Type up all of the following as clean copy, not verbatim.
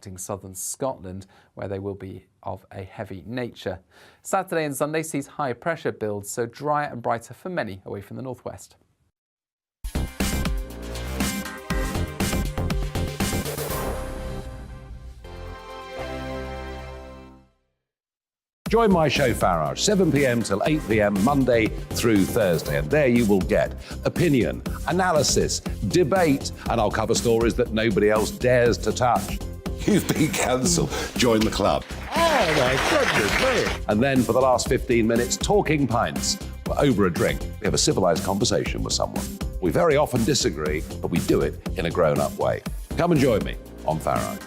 affecting southern Scotland, where they will be of a heavy nature. Saturday and Sunday sees high pressure builds, so drier and brighter for many away from the northwest. Join my show Farage, 7 p.m. till 8 p.m. Monday through Thursday, and there you will get opinion, analysis, debate, and I'll cover stories that nobody else dares to touch. You've been cancelled. Join the club. Oh my goodness me. And then for the last 15 minutes, talking pints. Over a drink, we have a civilised conversation with someone. We very often disagree, but we do it in a grown-up way. Come and join me on Farage.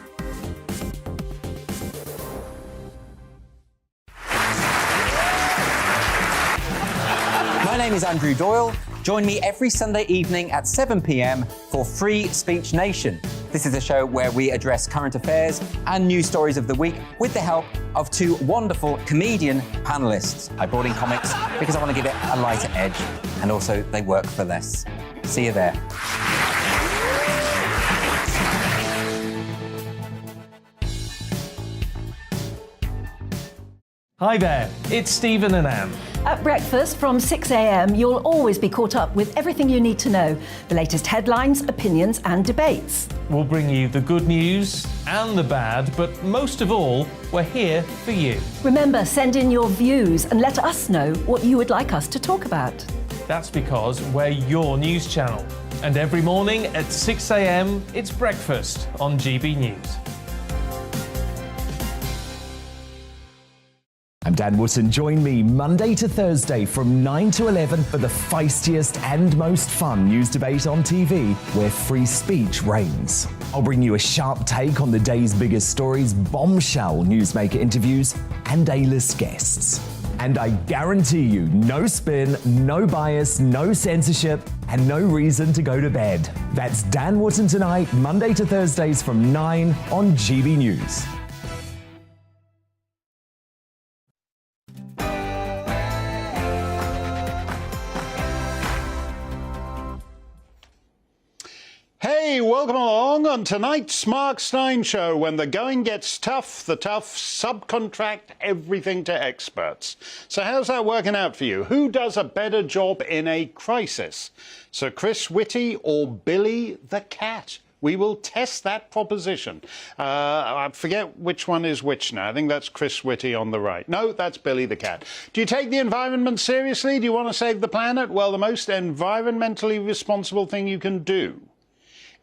My name is Andrew Doyle. Join me every Sunday evening at 7 p.m. for Free Speech Nation. This is a show where we address current affairs and news stories of the week with the help of two wonderful comedian panellists. I brought in comics because I want to give it a lighter edge, and also they work for less. See you there. Hi there, it's Stephen and Anne. At breakfast from 6 a.m, you'll always be caught up with everything you need to know, the latest headlines, opinions and debates. We'll bring you the good news and the bad, but most of all, we're here for you. Remember, send in your views and let us know what you would like us to talk about. That's because we're your news channel. And every morning at 6 a.m, it's breakfast on GB News. I'm Dan Wootton. Join me Monday to Thursday from 9 to 11 for the feistiest and most fun news debate on TV, where free speech reigns. I'll bring you a sharp take on the day's biggest stories, bombshell newsmaker interviews, and A-list guests. And I guarantee you, no spin, no bias, no censorship, and no reason to go to bed. That's Dan Wootton Tonight, Monday to Thursdays from 9 on GB News. Hey, welcome along on tonight's Mark Steyn Show. When the going gets tough, the tough subcontract everything to experts. So how's that working out for you? Who does a better job in a crisis? Sir Chris Whitty or Billy the Cat? We will test that proposition. I forget which one is which now. I think that's Chris Whitty on the right. No, that's Billy the Cat. Do you take the environment seriously? Do you want to save the planet? Well, the most environmentally responsible thing you can do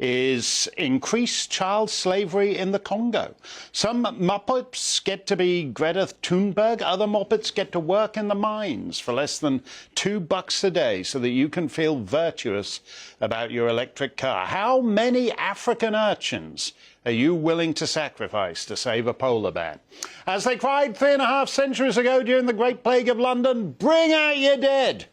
is increase child slavery in the Congo. Some Muppets get to be Greta Thunberg, other Muppets get to work in the mines for less than $2 a day so that you can feel virtuous about your electric car. How many African urchins are you willing to sacrifice to save a polar bear? As they cried 3.5 centuries ago during the Great Plague of London, bring out your dead!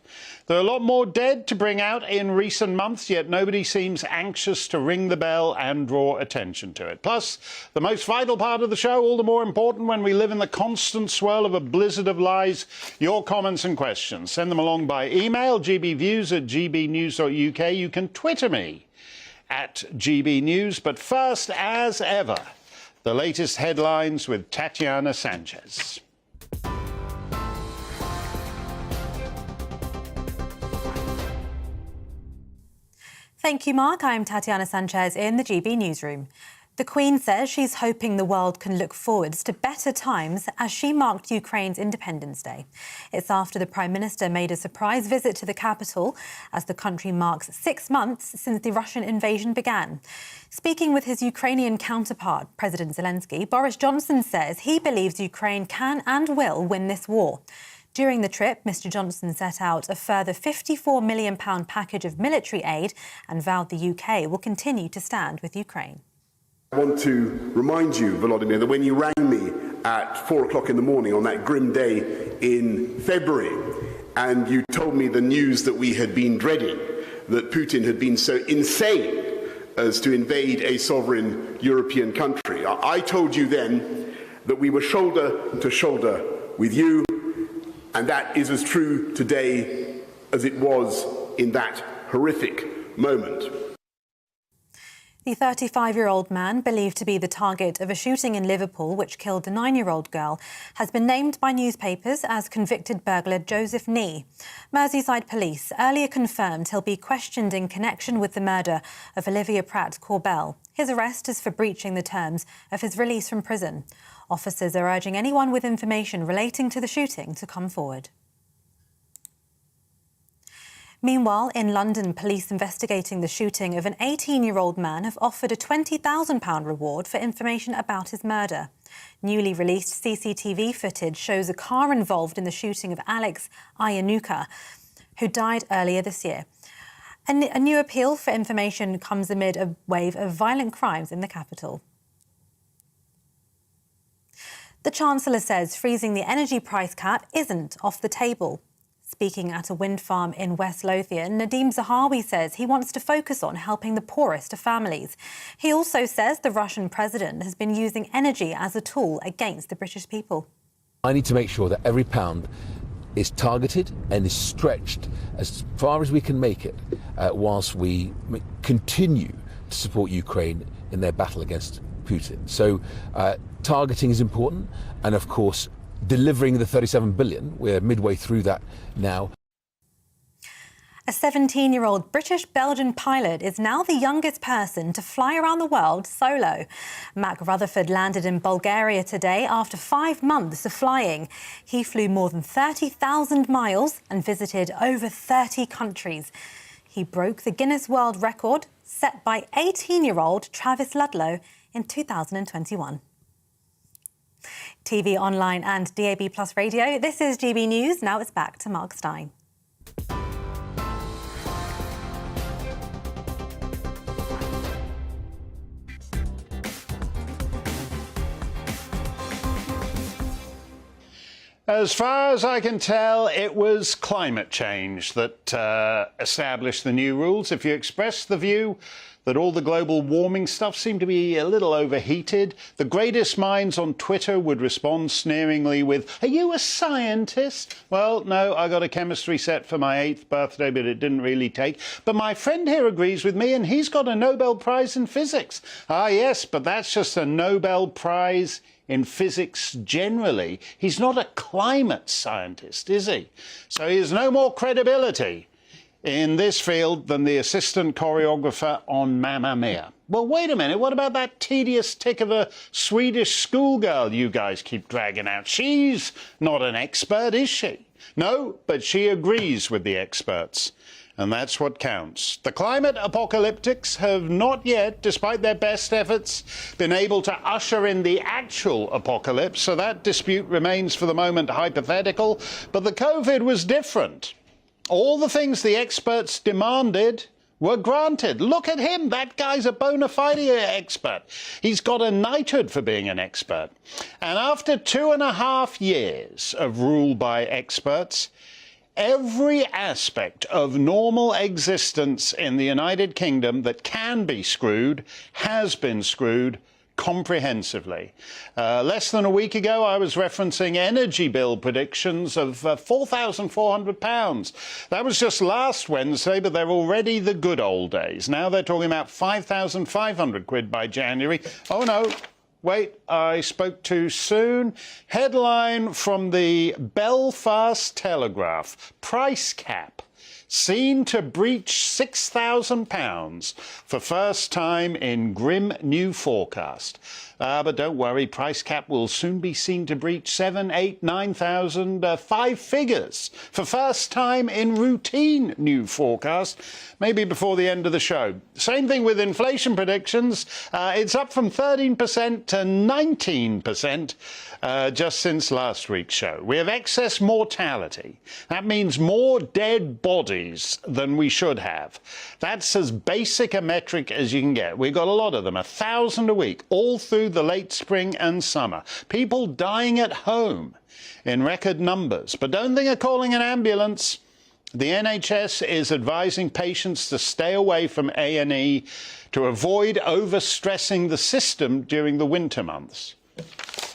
There are a lot more dead to bring out in recent months, yet nobody seems anxious to ring the bell and draw attention to it. Plus, the most vital part of the show, all the more important when we live in the constant swirl of a blizzard of lies, your comments and questions. Send them along by email, gbviews@gbnews.uk. You can Twitter me at gbnews. But first, as ever, the latest headlines with Tatiana Sanchez. Thank you, Mark. I'm Tatiana Sanchez in the GB Newsroom. The Queen says she's hoping the world can look forwards to better times as she marked Ukraine's Independence Day. It's after the Prime Minister made a surprise visit to the capital as the country marks 6 months since the Russian invasion began. Speaking with his Ukrainian counterpart, President Zelensky, Boris Johnson says he believes Ukraine can and will win this war. During the trip, Mr Johnson set out a further £54 million package of military aid and vowed the UK will continue to stand with Ukraine. I want to remind you, Volodymyr, that when you rang me at 4 o'clock in the morning on that grim day in February, and you told me the news that we had been dreading, that Putin had been so insane as to invade a sovereign European country, I told you then that we were shoulder to shoulder with you. And that is as true today as it was in that horrific moment. The 35-year-old man, believed to be the target of a shooting in Liverpool which killed a 9-year-old girl, has been named by newspapers as convicted burglar Joseph Nee. Merseyside police earlier confirmed he'll be questioned in connection with the murder of Olivia Pratt-Corbell. His arrest is for breaching the terms of his release from prison. Officers are urging anyone with information relating to the shooting to come forward. Meanwhile, in London, police investigating the shooting of an 18-year-old man have offered a £20,000 reward for information about his murder. Newly released CCTV footage shows a car involved in the shooting of Alex Iannuka, who died earlier this year. A new appeal for information comes amid a wave of violent crimes in the capital. The Chancellor says freezing the energy price cap isn't off the table. Speaking at a wind farm in West Lothian, Nadeem Zahawi says he wants to focus on helping the poorest of families. He also says the Russian president has been using energy as a tool against the British people. I need to make sure that every pound is targeted and is stretched as far as we can make it, whilst we continue to support Ukraine in their battle against Putin. So targeting is important, and of course delivering the 37 billion. We're midway through that now. A 17-year-old British-Belgian pilot is now the youngest person to fly around the world solo. Mac Rutherford landed in Bulgaria today after 5 months of flying. He flew more than 30,000 miles and visited over 30 countries. He broke the Guinness World Record set by 18-year-old Travis Ludlow in 2021. TV, online and DAB+ radio. This is GB News. Now it's back to Mark Stein. As far as I can tell, it was climate change that established the new rules. If you express the view that all the global warming stuff seemed to be a little overheated, the greatest minds on Twitter would respond sneeringly with, "Are you a scientist?" Well, no, I got a chemistry set for my 8th birthday, but it didn't really take. But my friend here agrees with me, and he's got a Nobel Prize in physics. Ah, yes, but that's just a Nobel Prize in physics generally. He's not a climate scientist, is he? So he has no more credibility in this field than the assistant choreographer on Mamma Mia. Well, wait a minute, what about that tedious tick of a Swedish schoolgirl you guys keep dragging out? She's not an expert, is she? No, but she agrees with the experts. And that's what counts. The climate apocalyptics have not yet, despite their best efforts, been able to usher in the actual apocalypse, so that dispute remains for the moment hypothetical. But the COVID was different. All the things the experts demanded were granted. Look at him. That guy's a bona fide expert. He's got a knighthood for being an expert. And after 2.5 years of rule by experts, every aspect of normal existence in the United Kingdom that can be screwed has been screwed comprehensively. Less than a week ago, I was referencing energy bill predictions of £4,400. That was just last Wednesday, but they're already the good old days. Now they're talking about 5,500 quid by January. Oh no. Wait, I spoke too soon. Headline from the Belfast Telegraph. Price cap seen to breach £6,000 for first time in grim new forecast. But don't worry, price cap will soon be seen to breach 7, 8, 9,000, 5 figures for first time in routine new forecast, maybe before the end of the show. Same thing with inflation predictions. It's up from 13% to 19% just since last week's show. We have excess mortality. That means more dead bodies than we should have. That's as basic a metric as you can get. We've got a lot of them, 1,000 a week, all through the late spring and summer. People dying at home in record numbers. But don't think of calling an ambulance. The NHS is advising patients to stay away from A&E to avoid overstressing the system during the winter months.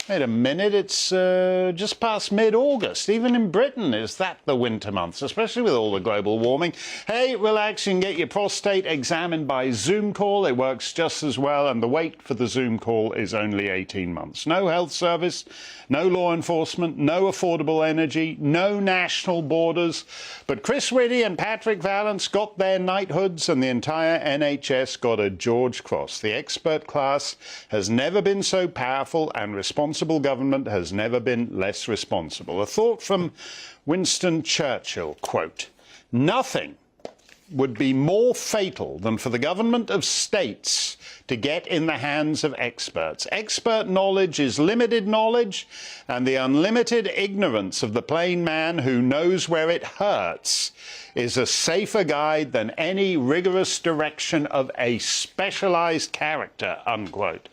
Wait a minute, it's just past mid-August. Even in Britain, is that the winter months, especially with all the global warming? Hey, relax, you can get your prostate examined by Zoom call. It works just as well, and the wait for the Zoom call is only 18 months. No health service, no law enforcement, no affordable energy, no national borders. But Chris Whitty and Patrick Vallance got their knighthoods, and the entire NHS got a George Cross. The expert class has never been so powerful, and responsible government has never been less responsible. A thought from Winston Churchill, quote, "Nothing would be more fatal than for the government of states to get in the hands of experts. Expert knowledge is limited knowledge, and the unlimited ignorance of the plain man who knows where it hurts is a safer guide than any rigorous direction of a specialized character," unquote.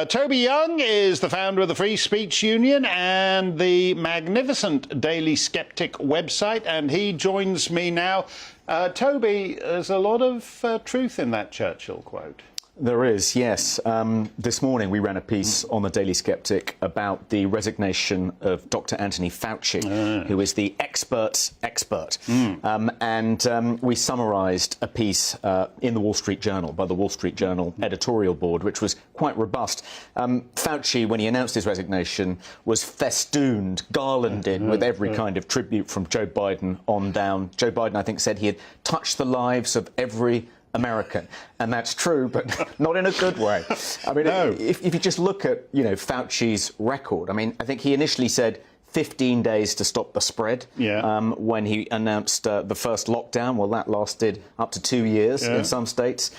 Toby Young is the founder of the Free Speech Union and the magnificent Daily Skeptic website, and he joins me now. Toby, there's a lot of truth in that Churchill quote. There is, yes. This morning we ran a piece on the Daily Skeptic about the resignation of Dr. Anthony Fauci, who is the expert's expert. And we summarised a piece in the Wall Street Journal, by the Wall Street Journal editorial board, which was quite robust. Fauci, when he announced his resignation, was festooned, garlanded with every kind of tribute from Joe Biden on down. Joe Biden, I think, said he had touched the lives of every American, and that's true, but not in a good way. I mean, if you just look at, Fauci's record, I mean, I think he initially said 15 days to stop the spread when he announced the first lockdown. Well, that lasted up to 2 years in some states.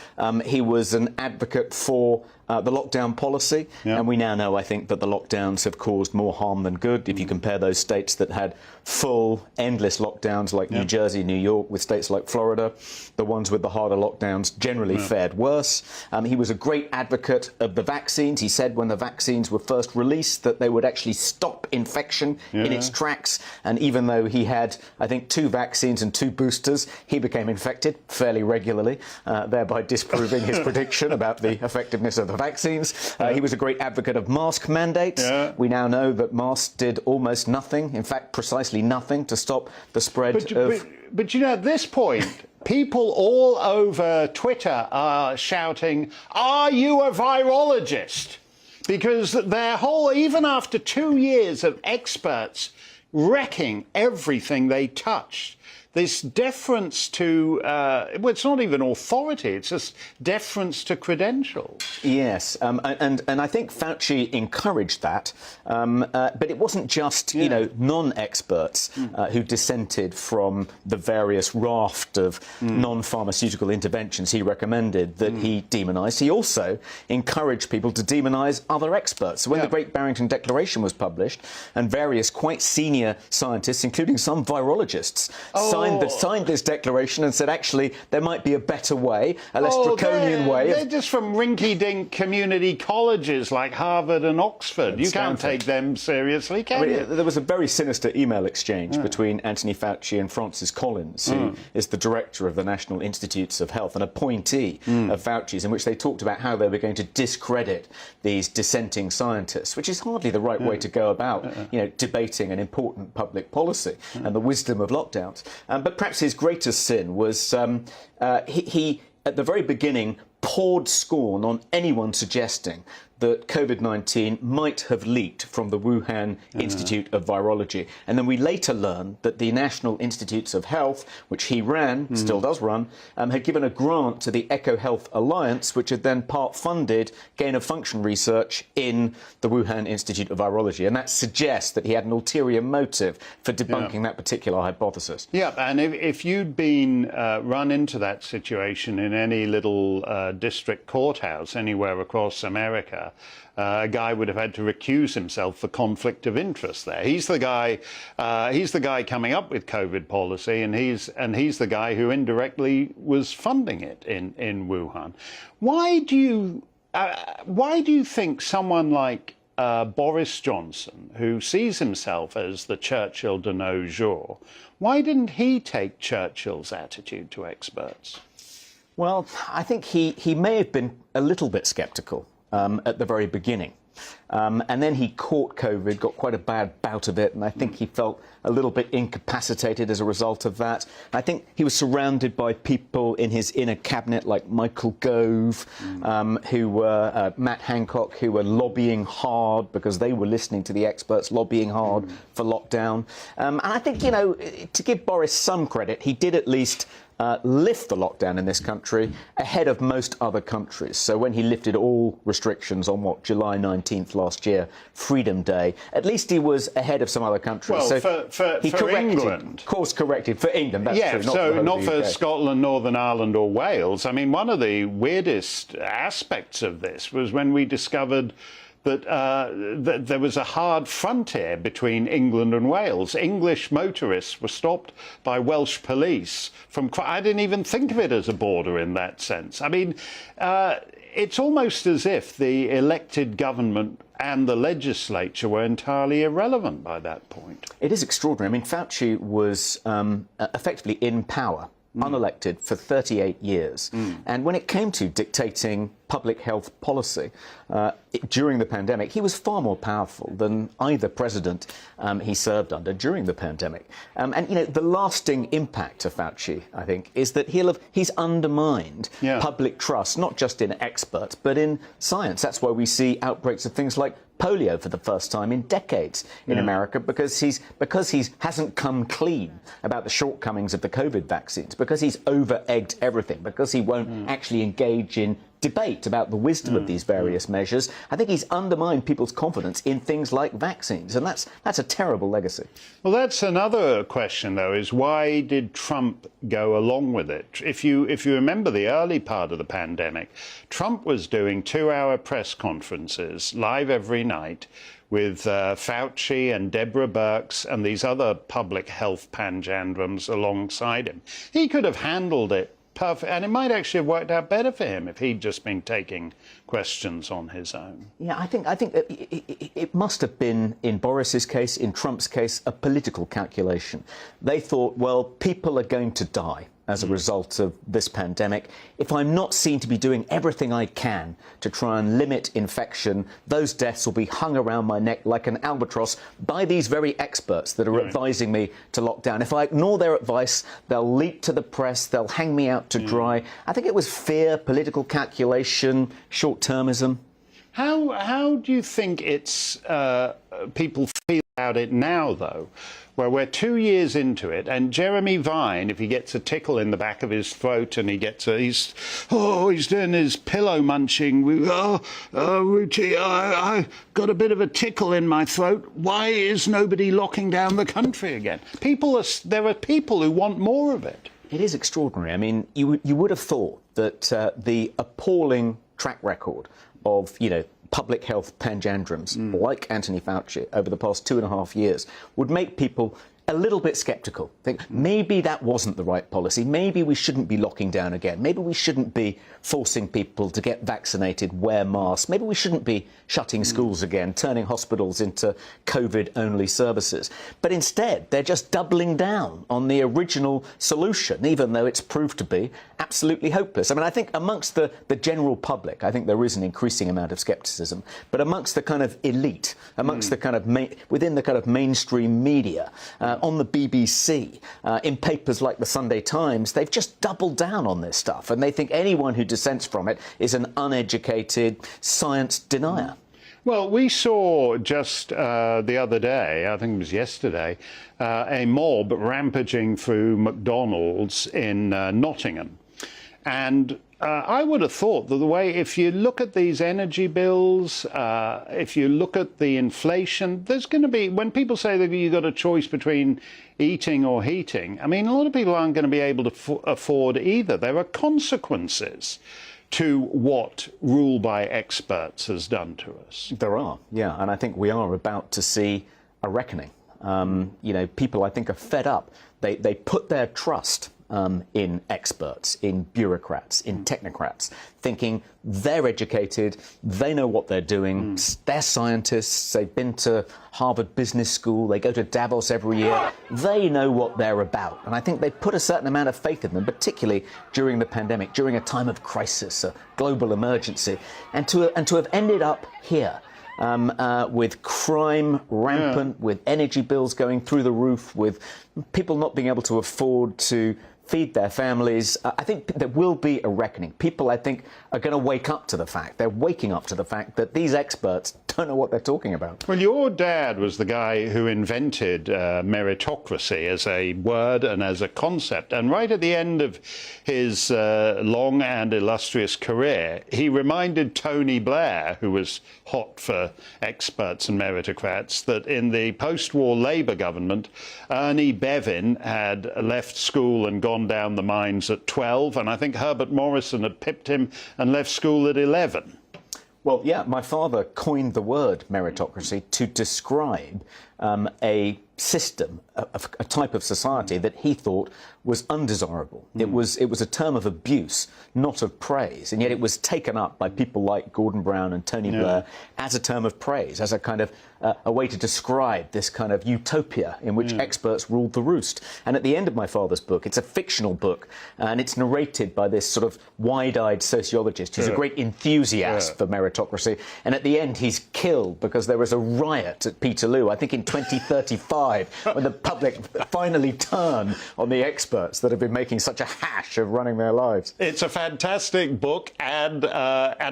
He was an advocate for the lockdown policy, and we now know, I think, that the lockdowns have caused more harm than good. If you compare those states that had full, endless lockdowns like New Jersey, New York, with states like Florida, the ones with the harder lockdowns generally fared worse. He was a great advocate of the vaccines. He said when the vaccines were first released that they would actually stop infection in its tracks. And even though he had, I think, 2 vaccines and 2 boosters, he became infected fairly regularly, thereby disproving his prediction about the effectiveness of the vaccines. He was a great advocate of mask mandates. We now know that masks did almost nothing, in fact, precisely nothing to stop the spread But at this point, people all over Twitter are shouting, "Are you a virologist?" Because their whole, even after 2 years of experts wrecking everything they touched, this deference to, well, it's not even authority, it's just deference to credentials. Yes, and I think Fauci encouraged that, but it wasn't just, non-experts who dissented from the various raft of non-pharmaceutical interventions he recommended that he demonised. He also encouraged people to demonise other experts. So when the Great Barrington Declaration was published, and various quite senior scientists, including some virologists, signed this declaration and said, actually, there might be a better way, a less draconian way. They're just from rinky-dink community colleges like Harvard and Oxford. You can't take them seriously, can you? There was a very sinister email exchange between Anthony Fauci and Francis Collins, who is the director of the National Institutes of Health, an appointee of Fauci's, in which they talked about how they were going to discredit these dissenting scientists, which is hardly the right way to go about, debating an important public policy and the wisdom of lockdowns. But perhaps his greatest sin was he, at the very beginning, poured scorn on anyone suggesting that COVID-19 might have leaked from the Wuhan Institute of Virology. And then we later learned that the National Institutes of Health, which he ran, still does run, had given a grant to the EcoHealth Alliance, which had then part-funded gain-of-function research in the Wuhan Institute of Virology. And that suggests that he had an ulterior motive for debunking that particular hypothesis. Yeah, and if you'd been run into that situation in any little district courthouse anywhere across America, a guy would have had to recuse himself for conflict of interest there. He's the guy coming up with COVID policy, and he's the guy who indirectly was funding it in Wuhan. Why do you think someone like Boris Johnson, who sees himself as the Churchill de nos jours, why didn't he take Churchill's attitude to experts? Well, I think he may have been a little bit sceptical at the very beginning. And then he caught COVID, got quite a bad bout of it, and I think he felt a little bit incapacitated as a result of that. I think he was surrounded by people in his inner cabinet like Michael Gove, who were Matt Hancock, who were lobbying hard because they were listening to the experts, lobbying hard for lockdown. And I think, you know, to give Boris some credit, he did at least lift the lockdown in this country ahead of most other countries. So when he lifted all restrictions on, July 19th last year, Freedom Day, at least he was ahead of some other countries. Well, so he for corrected, England. Course corrected for England, that's yeah, true. So not for Scotland, Northern Ireland or Wales. I mean, one of the weirdest aspects of this was when we discovered that there was a hard frontier between England and Wales. English motorists were stopped by Welsh police from... I didn't even think of it as a border in that sense. I mean, it's almost as if the elected government and the legislature were entirely irrelevant by that point. It is extraordinary. I mean, Fauci was effectively in power, unelected, for 38 years. And when it came to dictating public health policy during the pandemic, he was far more powerful than either president he served under during the pandemic. And, you know, the lasting impact of Fauci, I think, is that he's undermined public trust, not just in experts, but in science. That's why we see outbreaks of things like polio for the first time in decades in America, because he hasn't come clean about the shortcomings of the COVID vaccines, because he's over-egged everything, because he won't actually engage in debate about the wisdom of these various measures. I think he's undermined people's confidence in things like vaccines, and that's a terrible legacy. Well, that's another question, though, is why did Trump go along with it? If you remember the early part of the pandemic, Trump was doing 2-hour press conferences live every night with Fauci and Deborah Birx and these other public health panjandrums alongside him. He could have handled it perfect, and it might actually have worked out better for him if he'd just been taking questions on his own. Yeah, I think it must have been, in Boris's case, in Trump's case, a political calculation. They thought, well, people are going to die as a result of this pandemic. If I'm not seen to be doing everything I can to try and limit infection, those deaths will be hung around my neck like an albatross by these very experts that are advising me to lock down. If I ignore their advice, they'll leak to the press, they'll hang me out to dry. I think it was fear, political calculation, short-termism. How do you think it's people feel about it now, though, where we're 2 years into it, and Jeremy Vine, if he gets a tickle in the back of his throat and he's doing his pillow munching. Ruchi, I got a bit of a tickle in my throat. Why is nobody locking down the country again? There are people who want more of it. It is extraordinary. I mean, you would have thought that the appalling track record of, you know, public health panjandrums like Anthony Fauci over the past 2.5 years would make people a little bit sceptical. Think maybe that wasn't the right policy. Maybe we shouldn't be locking down again. Maybe we shouldn't be forcing people to get vaccinated, wear masks. Maybe we shouldn't be shutting schools again, turning hospitals into COVID-only services. But instead, they're just doubling down on the original solution, even though it's proved to be absolutely hopeless. I mean, I think amongst the general public, I think there is an increasing amount of scepticism. But amongst the kind of elite, amongst the kind of within the kind of mainstream media, on the BBC, in papers like the Sunday Times, they've just doubled down on this stuff, and they think anyone who dissents from it is an uneducated science denier. Well, we saw just the other day, I think it was yesterday, a mob rampaging through McDonald's in Nottingham. And I would have thought that the way, if you look at these energy bills, if you look at the inflation, there's going to be, when people say that you've got a choice between eating or heating, I mean, a lot of people aren't going to be able to afford either. There are consequences to what rule by experts has done to us. There are, yeah, and I think we are about to see a reckoning. You know, people, I think, are fed up. They put their trust in experts, in bureaucrats, in technocrats, thinking they're educated, they know what they're doing, they're scientists, they've been to Harvard Business School, they go to Davos every year, they know what they're about. And I think they put a certain amount of faith in them, particularly during the pandemic, during a time of crisis, a global emergency, and to have ended up here, with crime rampant, with energy bills going through the roof, with people not being able to afford to feed their families. I think there will be a reckoning. People, I think, are going to wake up to the fact, they're waking up to the fact that these experts don't know what they're talking about. Well, your dad was the guy who invented meritocracy as a word and as a concept. And right at the end of his long and illustrious career, he reminded Tony Blair, who was hot for experts and meritocrats, that in the post-war Labour government, Ernie Bevin had left school and gone down the mines at 12, and I think Herbert Morrison had pipped him and left school at 11. Well, yeah, my father coined the word meritocracy to describe a system, a type of society that he thought was undesirable. It was a term of abuse, not of praise, and yet it was taken up by people like Gordon Brown and Tony Blair as a term of praise, as a kind of a way to describe this kind of utopia in which experts ruled the roost. And at the end of my father's book, it's a fictional book, and it's narrated by this sort of wide-eyed sociologist who's a great enthusiast for meritocracy. And at the end, he's killed because there was a riot at Peterloo, I think in 2035, when the public finally turn on the experts that have been making such a hash of running their lives. It's a fantastic book, and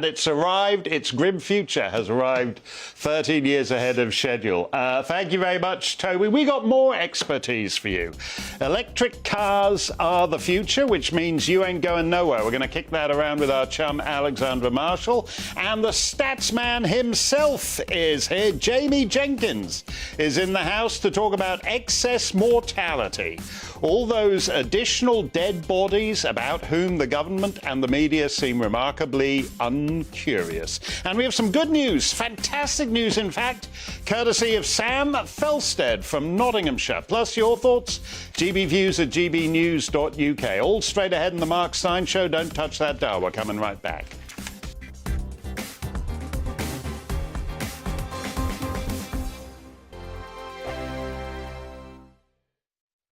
it's arrived, its grim future has arrived 13 years ahead of schedule. Thank you very much, Toby. We got more expertise for you. Electric cars are the future, which means you ain't going nowhere. We're going to kick that around with our chum Alexandra Marshall. And the stats man himself is here. Jamie Jenkins is in the house to talk about excess mortality. All those additional dead bodies about whom the government and the media seem remarkably uncurious. And we have some good news, fantastic news in fact, courtesy of Sam Felstead from Nottinghamshire. Plus your thoughts, gbviews@gbnews.uk. All straight ahead in the Mark Steyn Show. Don't touch that dial. We're coming right back.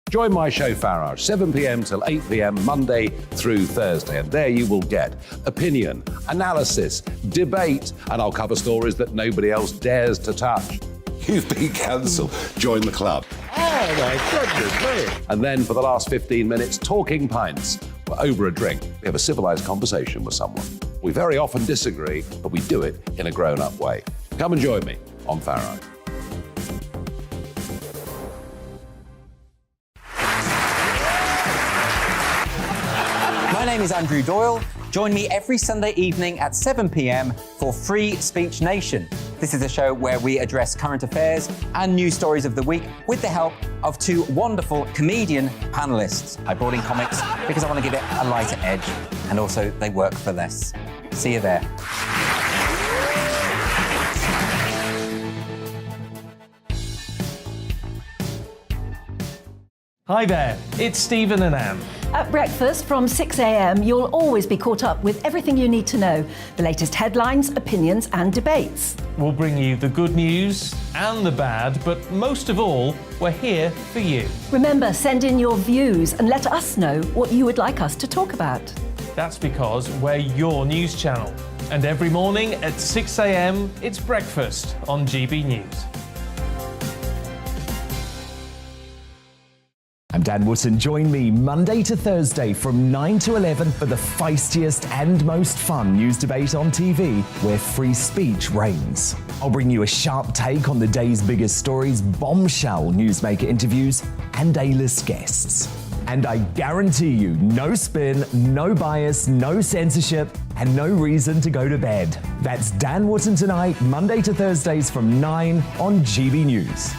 Join my show Farage, 7 p.m. till 8 p.m. Monday through Thursday. And there you will get opinion, analysis, debate, and I'll cover stories that nobody else dares to touch. You've been cancelled. Join the club. Oh, my goodness me. And then for the last 15 minutes, talking pints. We're over a drink. We have a civilised conversation with someone. We very often disagree, but we do it in a grown-up way. Come and join me on Farage. My name is Andrew Doyle. Join me every Sunday evening at 7 p.m. for Free Speech Nation. This is a show where we address current affairs and news stories of the week with the help of two wonderful comedian panellists. I brought in comics because I want to give it a lighter edge, and also they work for less. See you there. Hi there, it's Stephen and Anne. At breakfast from 6 a.m, you'll always be caught up with everything you need to know, the latest headlines, opinions and debates. We'll bring you the good news and the bad, but most of all, we're here for you. Remember, send in your views and let us know what you would like us to talk about. That's because we're your news channel. And every morning at 6 a.m, it's breakfast on GB News. I'm Dan Wootton. Join me Monday to Thursday from 9 to 11 for the feistiest and most fun news debate on TV, where free speech reigns. I'll bring you a sharp take on the day's biggest stories, bombshell newsmaker interviews, and A-list guests. And I guarantee you, no spin, no bias, no censorship, and no reason to go to bed. That's Dan Wootton Tonight, Monday to Thursdays from 9 on GB News.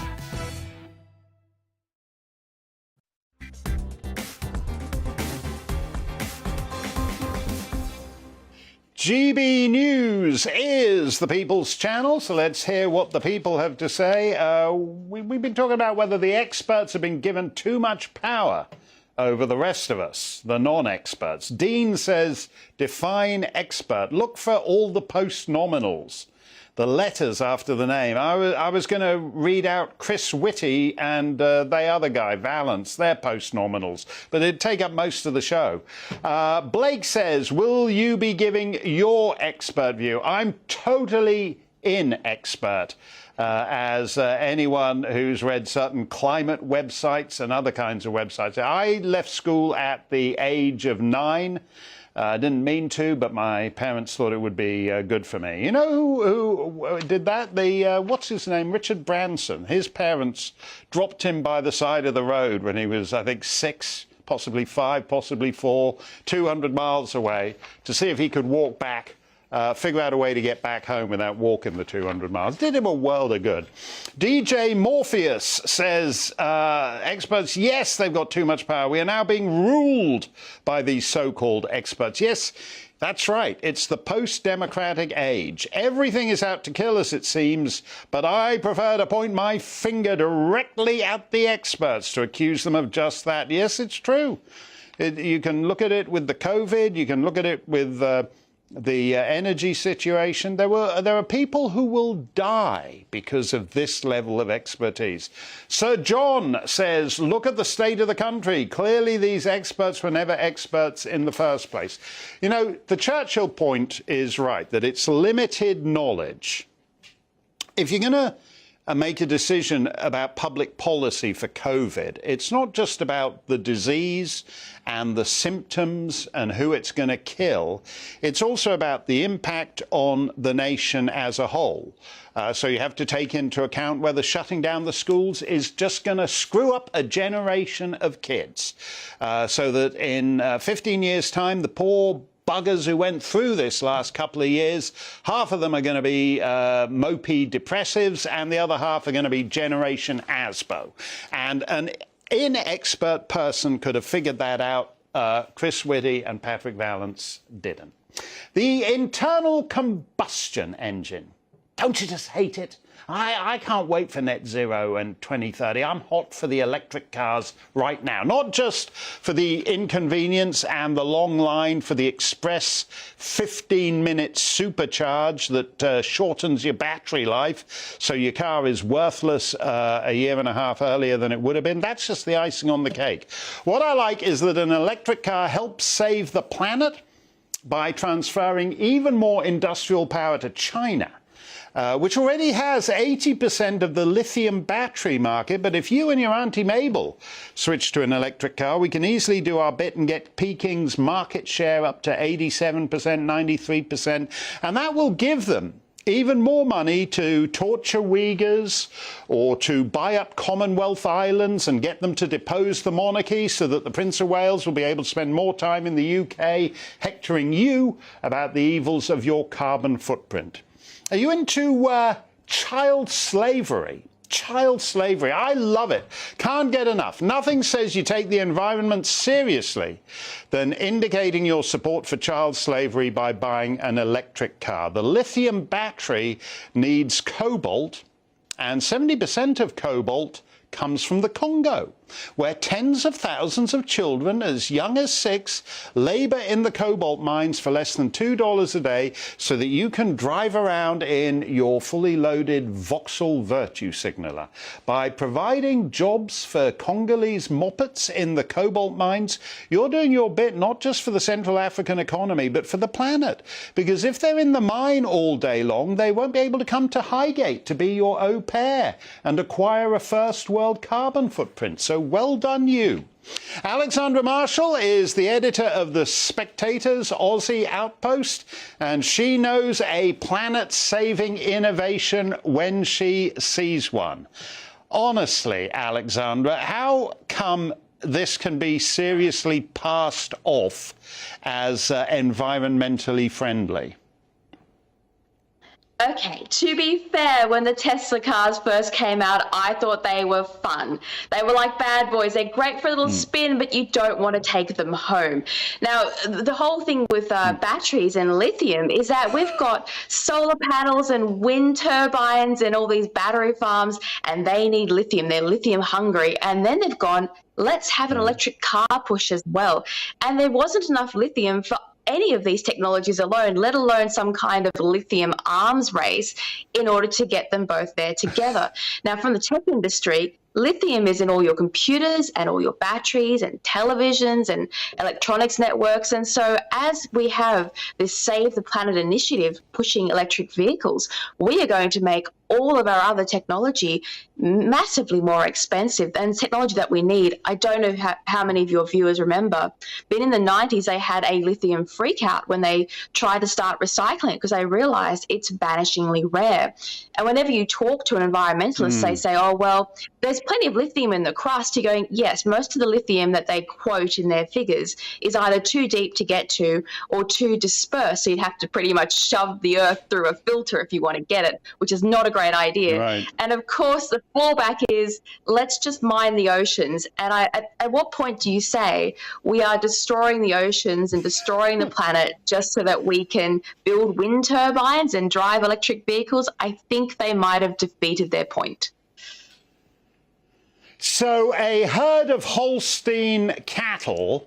GB News is the People's Channel, so let's hear what the people have to say. We've been talking about whether the experts have been given too much power over the rest of us, the non-experts. Dean says, define expert. Look for all the post-nominals, the letters after the name. I was going to read out Chris Whitty and the other guy, Valance, their post-nominals, but it'd take up most of the show. Blake says, will you be giving your expert view? I'm totally inexpert. As anyone who's read certain climate websites and other kinds of websites. I left school at the age of 9. I didn't mean to, but my parents thought it would be good for me. You know who did that? What's his name? Richard Branson. His parents dropped him by the side of the road when he was, I think, 6, possibly 5, possibly 4, 200 miles away to see if he could walk back. Figure out a way to get back home without walking the 200 miles. Did him a world of good. DJ Morpheus says, experts, yes, they've got too much power. We are now being ruled by these so-called experts. Yes, that's right. It's the post-democratic age. Everything is out to kill us, it seems, but I prefer to point my finger directly at the experts to accuse them of just that. Yes, it's true. You can look at it with the COVID. You can look at it with the energy situation. There are people who will die because of this level of expertise. Sir John says, look at the state of the country. Clearly these experts were never experts in the first place. You know, the Churchill point is right, that it's limited knowledge. If you're going to make a decision about public policy for COVID, it's not just about the disease and the symptoms and who it's going to kill. It's also about the impact on the nation as a whole. So you have to take into account whether shutting down the schools is just going to screw up a generation of kids. So that in 15 years' time, the poor buggers who went through this last couple of years, half of them are going to be mopey depressives and the other half are going to be Generation ASBO. And an inexpert person could have figured that out. Chris Whitty and Patrick Vallance didn't. The internal combustion engine. Don't you just hate it? I can't wait for net zero and 2030. I'm hot for the electric cars right now, not just for the inconvenience and the long line for the express 15-minute supercharge that shortens your battery life so your car is worthless a year and a half earlier than it would have been. That's just the icing on the cake. What I like is that an electric car helps save the planet by transferring even more industrial power to China. Which already has 80% of the lithium battery market. But if you and your Auntie Mabel switch to an electric car, we can easily do our bit and get Peking's market share up to 87%, 93%. And that will give them even more money to torture Uyghurs or to buy up Commonwealth islands and get them to depose the monarchy so that the Prince of Wales will be able to spend more time in the UK hectoring you about the evils of your carbon footprint. Are you into child slavery? Child slavery. I love it. Can't get enough. Nothing says you take the environment seriously than indicating your support for child slavery by buying an electric car. The lithium battery needs cobalt, and 70% of cobalt comes from the Congo, where tens of thousands of children as young as 6 labor in the cobalt mines for less than $2 a day so that you can drive around in your fully loaded Vauxhall Virtue Signaler. By providing jobs for Congolese moppets in the cobalt mines, you're doing your bit not just for the Central African economy, but for the planet. Because if they're in the mine all day long, they won't be able to come to Highgate to be your au pair and acquire a first world carbon footprint. So well done you. Alexandra Marshall is the editor of The Spectator's Aussie Outpost, and she knows a planet-saving innovation when she sees one. Honestly, Alexandra, how come this can be seriously passed off as environmentally friendly? Okay, to be fair, when the Tesla cars first came out, I thought they were fun. They were like bad boys. They're great for a little spin, but you don't want to take them home. Now, the whole thing with batteries and lithium is that we've got solar panels and wind turbines and all these battery farms, and they need lithium. They're lithium hungry. And then they've gone, let's have an electric car push as well. And there wasn't enough lithium for any of these technologies alone, let alone some kind of lithium arms race in order to get them both there together. Now, from the tech industry, Lithium is in all your computers and all your batteries and televisions and electronics networks. And so as we have this Save the Planet initiative pushing electric vehicles, we are going to make all of our other technology massively more expensive, and technology that we need. I don't know how many of your viewers remember, but in the 90s, they had a lithium freak out when they tried to start recycling it because they realized it's vanishingly rare. And whenever you talk to an environmentalist, they say, oh, well, there's plenty of lithium in the crust. You're going, yes, most of the lithium that they quote in their figures is either too deep to get to or too dispersed. So you'd have to pretty much shove the earth through a filter if you want to get it, which is not a great idea. Right. And of course, the fallback is let's just mine the oceans. And at what point do you say we are destroying the oceans and destroying the planet just so that we can build wind turbines and drive electric vehicles? I think they might have defeated their point. So a herd of Holstein cattle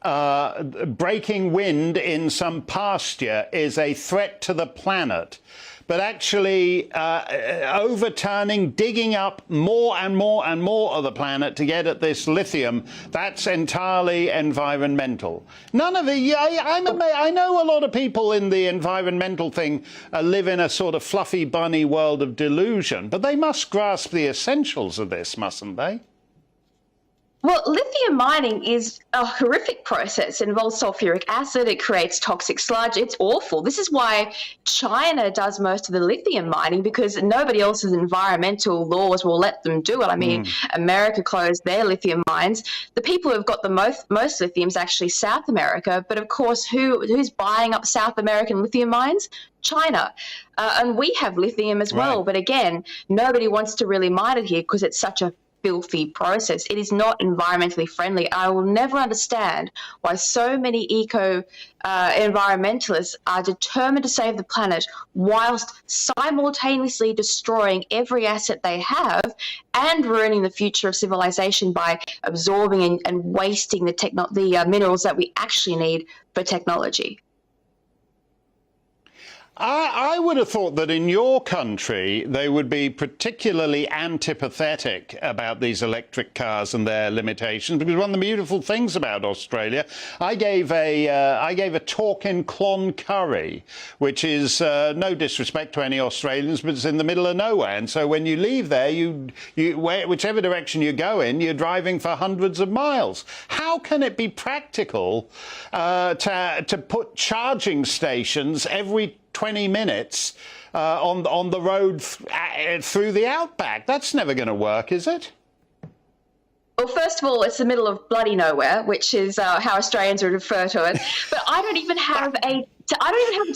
breaking wind in some pasture is a threat to the planet. But actually overturning, digging up more and more and more of the planet to get at this lithium, that's entirely environmental. None of it, I know a lot of people in the environmental thing live in a sort of fluffy bunny world of delusion, but they must grasp the essentials of this, mustn't they? Well, lithium mining is a horrific process. It involves sulfuric acid. It creates toxic sludge. It's awful. This is why China does most of the lithium mining, because nobody else's environmental laws will let them do it. I mean, America closed their lithium mines. The people who have got the most lithium is actually South America. But of course, who's buying up South American lithium mines? China. And we have lithium as well. But again, nobody wants to really mine it here because it's such a filthy process. It is not environmentally friendly. I will never understand why so many environmentalists are determined to save the planet whilst simultaneously destroying every asset they have and ruining the future of civilization by absorbing and wasting the minerals that we actually need for technology. I would have thought that in your country they would be particularly antipathetic about these electric cars and their limitations, because one of the beautiful things about Australia, I gave a talk in Cloncurry, which is no disrespect to any Australians, but it's in the middle of nowhere. And so when you leave there, whichever direction you go in, you're driving for hundreds of miles. How can it be practical to put charging stations every 20 minutes on the road through the outback? That's never going to work, is it? Well, first of all, it's the middle of bloody nowhere, which is how Australians would refer to it. But I don't even have a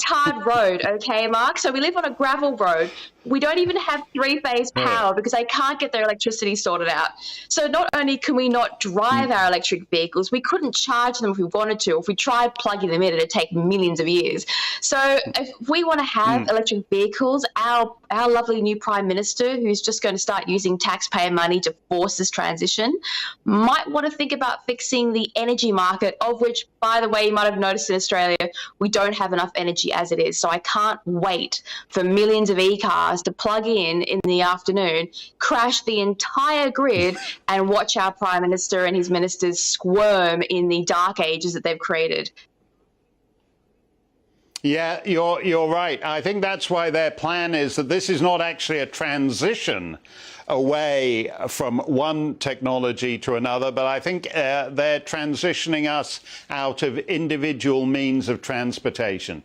tarred road, okay, Mark? So we live on a gravel road. We don't even have three-phase power because they can't get their electricity sorted out. So not only can we not drive our electric vehicles, we couldn't charge them if we wanted to. If we tried plugging them in, it'd take millions of years. So if we want to have electric vehicles, our lovely new Prime Minister, who's just going to start using taxpayer money to force this transition, might want to think about fixing the energy market, of which, by the way, you might have noticed in Australia, we don't have enough energy as it is. So I can't wait for millions of e-cars to plug in the afternoon, crash the entire grid, and watch our Prime Minister and his ministers squirm in the dark ages that they've created. Yeah, you're right. I think that's why their plan is that this is not actually a transition away from one technology to another, but I think they're transitioning us out of individual means of transportation.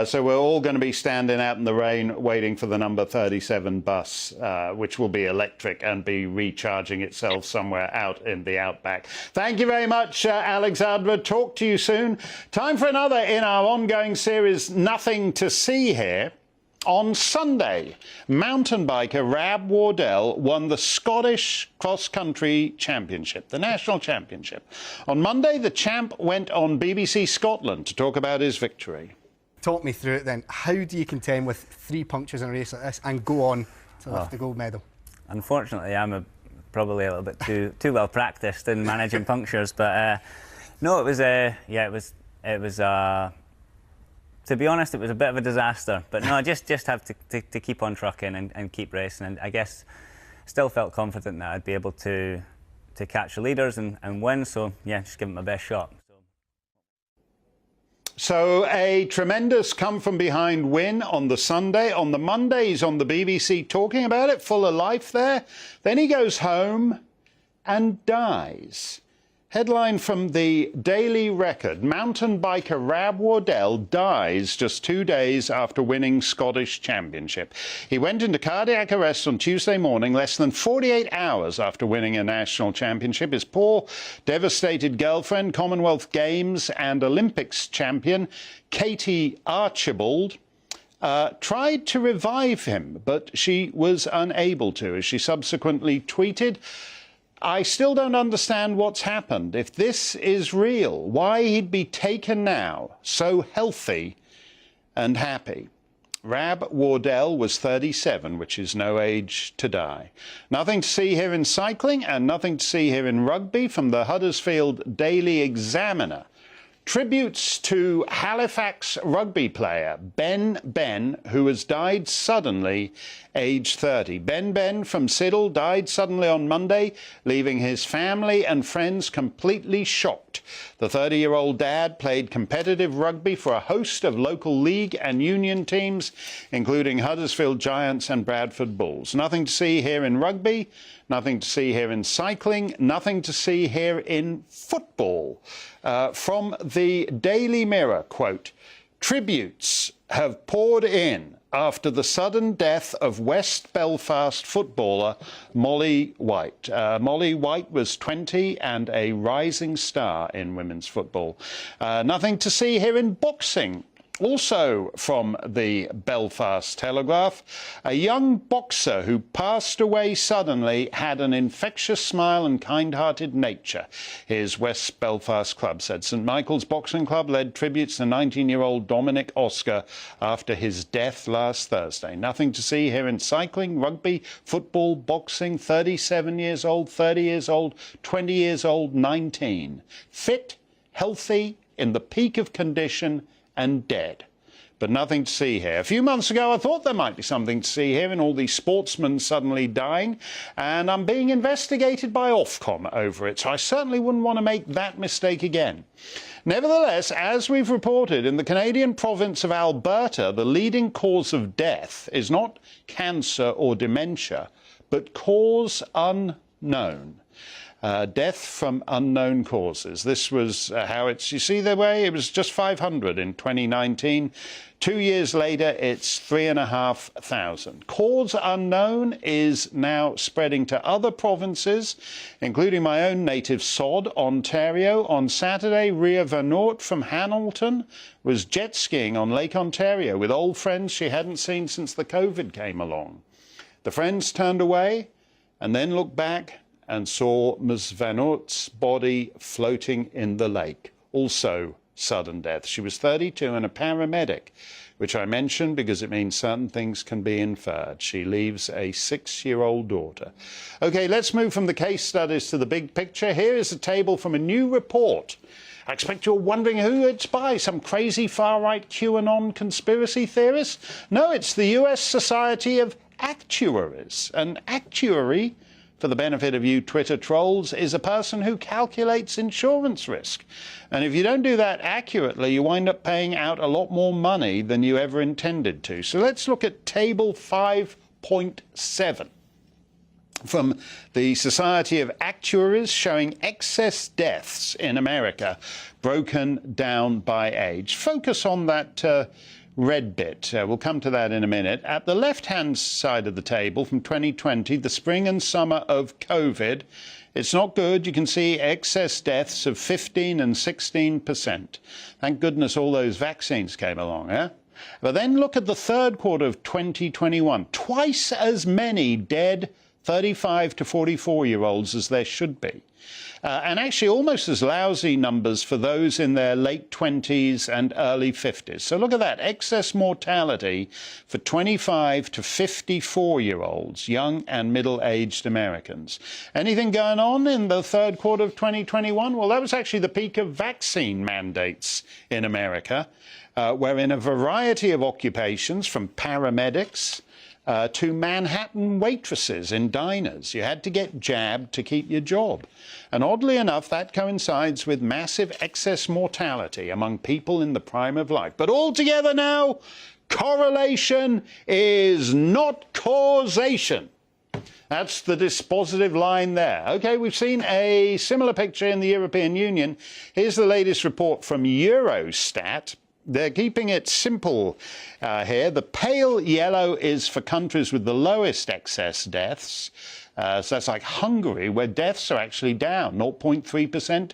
So we're all going to be standing out in the rain waiting for the number 37 bus, which will be electric and be recharging itself somewhere out in the outback. Thank you very much, Alexandra. Talk to you soon. Time for another in our ongoing series, Nothing to See Here. On Sunday, mountain biker Rab Wardell won the Scottish Cross-Country Championship, the national championship. On Monday, the champ went on BBC Scotland to talk about his victory. Talk me through it then. How do you contend with 3 punctures in a race like this and go on to lift the gold medal? Unfortunately, I'm probably a little bit too well practiced in managing punctures, but no, it was to be honest, it was a bit of a disaster. But no, just have to keep on trucking and keep racing. And I guess still felt confident that I'd be able to catch the leaders and win. So yeah, just give it my best shot. So a tremendous come-from-behind win on the Sunday. On the Monday, he's on the BBC talking about it, full of life there. Then he goes home and dies. Headline from the Daily Record, mountain biker Rab Wardell dies just 2 days after winning Scottish Championship. He went into cardiac arrest on Tuesday morning, less than 48 hours after winning a national championship. His poor, devastated girlfriend, Commonwealth Games and Olympics champion Katie Archibald, tried to revive him, but she was unable to. As she subsequently tweeted, I still don't understand what's happened. If this is real, why he'd be taken now, so healthy and happy. Rab Wardell was 37, which is no age to die. Nothing to see here in cycling and nothing to see here in rugby from the Huddersfield Daily Examiner. Tributes to Halifax rugby player Ben, who has died suddenly, aged 30. Ben from Siddle died suddenly on Monday, leaving his family and friends completely shocked. The 30-year-old dad played competitive rugby for a host of local league and union teams, including Huddersfield Giants and Bradford Bulls. Nothing to see here in rugby, nothing to see here in cycling, nothing to see here in football. From the Daily Mirror, quote, tributes have poured in after the sudden death of West Belfast footballer Molly White. Molly White was 20 and a rising star in women's football. Nothing to see here in boxing. Also from the Belfast Telegraph, a young boxer who passed away suddenly had an infectious smile and kind-hearted nature, his West Belfast club said. St Michael's Boxing Club led tributes to 19-year-old Dominic Oscar after his death last Thursday. Nothing to see here in cycling, rugby, football, boxing, 37 years old, 30 years old, 20 years old, 19. Fit, healthy, in the peak of condition, and dead. But nothing to see here. A few months ago, I thought there might be something to see here in all these sportsmen suddenly dying, and I'm being investigated by Ofcom over it, so I certainly wouldn't want to make that mistake again. Nevertheless, as we've reported, in the Canadian province of Alberta, the leading cause of death is not cancer or dementia, but cause unknown. Death from unknown causes. This was how it's, you see the way, it was just 500 in 2019. 2 years later, it's 3,500. Cause unknown is now spreading to other provinces, including my own native sod, Ontario. On Saturday, Ria Vernort from Hamilton was jet skiing on Lake Ontario with old friends she hadn't seen since the COVID came along. The friends turned away and then looked back and saw Ms. Vanort's body floating in the lake. Also sudden death. She was 32 and a paramedic, which I mention because it means certain things can be inferred. She leaves a 6-year-old daughter. OK, let's move from the case studies to the big picture. Here is a table from a new report. I expect you're wondering who it's by, some crazy far-right QAnon conspiracy theorist? No, it's the US Society of Actuaries. An actuary, for the benefit of you Twitter trolls, is a person who calculates insurance risk. And if you don't do that accurately, you wind up paying out a lot more money than you ever intended to. So let's look at table 5.7 from the Society of Actuaries, showing excess deaths in America broken down by age. Focus on that red bit. We'll come to that in a minute. At the left-hand side of the table from 2020, the spring and summer of COVID, it's not good. You can see excess deaths of 15 and 16%. Thank goodness all those vaccines came along, eh? But then look at the third quarter of 2021. Twice as many dead 35 to 44-year-olds as there should be. And actually almost as lousy numbers for those in their late 20s and early 50s. So look at that, excess mortality for 25 to 54-year-olds, young and middle-aged Americans. Anything going on in the third quarter of 2021? Well, that was actually the peak of vaccine mandates in America, where in a variety of occupations, from paramedics to Manhattan waitresses in diners. You had to get jabbed to keep your job. And oddly enough, that coincides with massive excess mortality among people in the prime of life. But altogether now, correlation is not causation. That's the dispositive line there. OK, we've seen a similar picture in the European Union. Here's the latest report from Eurostat. They're keeping it simple here. The pale yellow is for countries with the lowest excess deaths. So that's like Hungary, where deaths are actually down 0.3%.